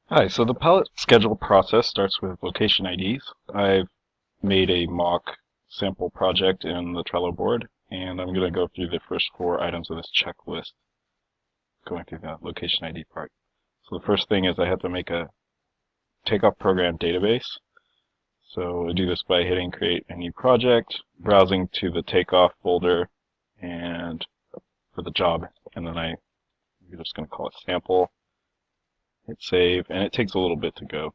Hi, so the pallet schedule process starts with location IDs. I've made a mock sample project in the Trello board, and I'm going to go through the first four items of this checklist, going through the location ID part. So the first thing is I have to make a takeoff program database. So I do this by hitting create a new project, browsing to the takeoff folder and for the job, and then I'm just going to call it sample, hit save, and it takes a little bit to go.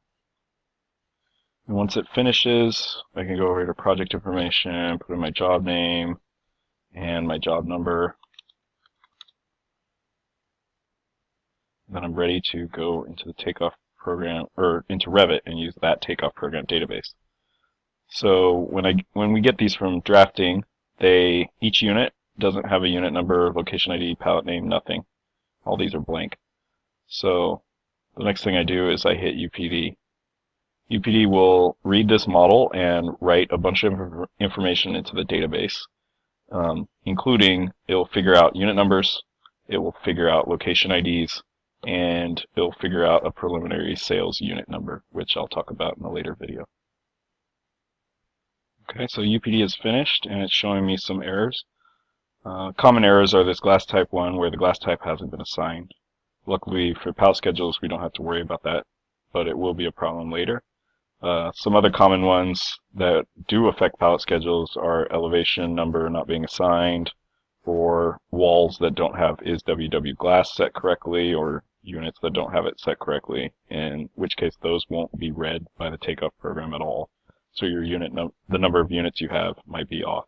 And once it finishes, I can go over to project information, put in my job name and my job number. Then I'm ready to go into the takeoff program, or into Revit, and use that takeoff program database. So when we get these from drafting, each unit doesn't have a unit number, location ID, pallet name, nothing. All these are blank. So the next thing I do is I hit UPD. UPD will read this model and write a bunch of information into the database, including it will figure out unit numbers, it will figure out location IDs, and it will figure out a preliminary sales unit number, which I'll talk about in a later video. Okay, so UPD is finished, and it's showing me some errors. Common errors are this glass type 1, where the glass type hasn't been assigned. Luckily for pallet schedules, we don't have to worry about that, but it will be a problem later. Some other common ones that do affect pallet schedules are elevation number not being assigned, or walls that don't have is WW glass set correctly, or units that don't have it set correctly, in which case those won't be read by the takeoff program at all. So your the number of units you have might be off.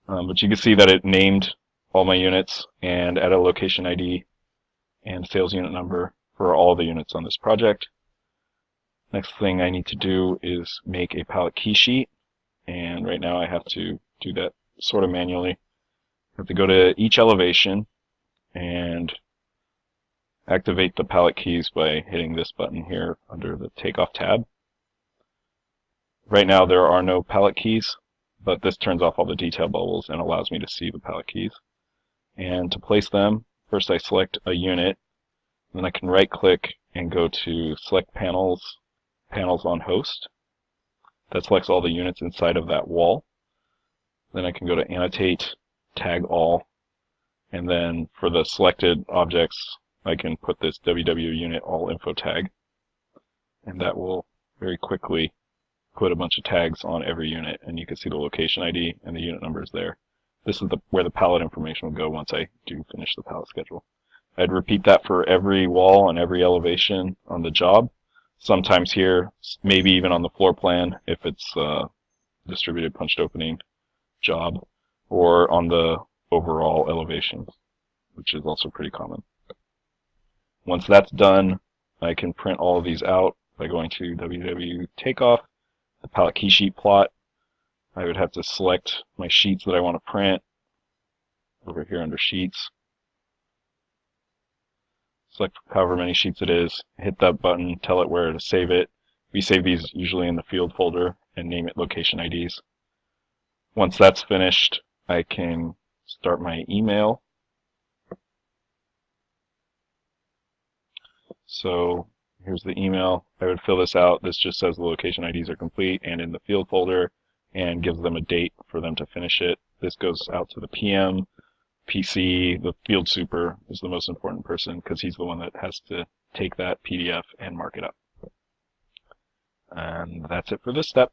But you can see that it named all my units and added a location ID and sales unit number for all the units on this project. Next thing I need to do is make a pallet key sheet, and right now I have to do that sort of manually. I have to go to each elevation and activate the pallet keys by hitting this button here under the takeoff tab. Right now there are no pallet keys, but this turns off all the detail bubbles and allows me to see the pallet keys. And to place them, first I select a unit, then I can right click and go to select panels, panels on host. That selects all the units inside of that wall. Then I can go to annotate, tag all, and then for the selected objects I can put this WW unit all info tag, and that will very quickly put a bunch of tags on every unit, and you can see the location ID and the unit numbers there. This is where the pallet information will go once I do finish the pallet schedule. I'd repeat that for every wall and every elevation on the job. Sometimes here, maybe even on the floor plan if it's a distributed punched opening job, or on the overall elevations, which is also pretty common. Once that's done, I can print all of these out by going to WW Takeoff, the pallet key sheet plot. I would have to select my sheets that I want to print over here under sheets. Select however many sheets it is, hit that button, tell it where to save it. We save these usually in the field folder and name it location IDs. Once that's finished, I can start my email. So here's the email. I would fill this out. This just says the location IDs are complete and in the field folder, and gives them a date for them to finish it. This goes out to the PM, PC. The field super is the most important person because he's the one that has to take that PDF and mark it up. And that's it for this step.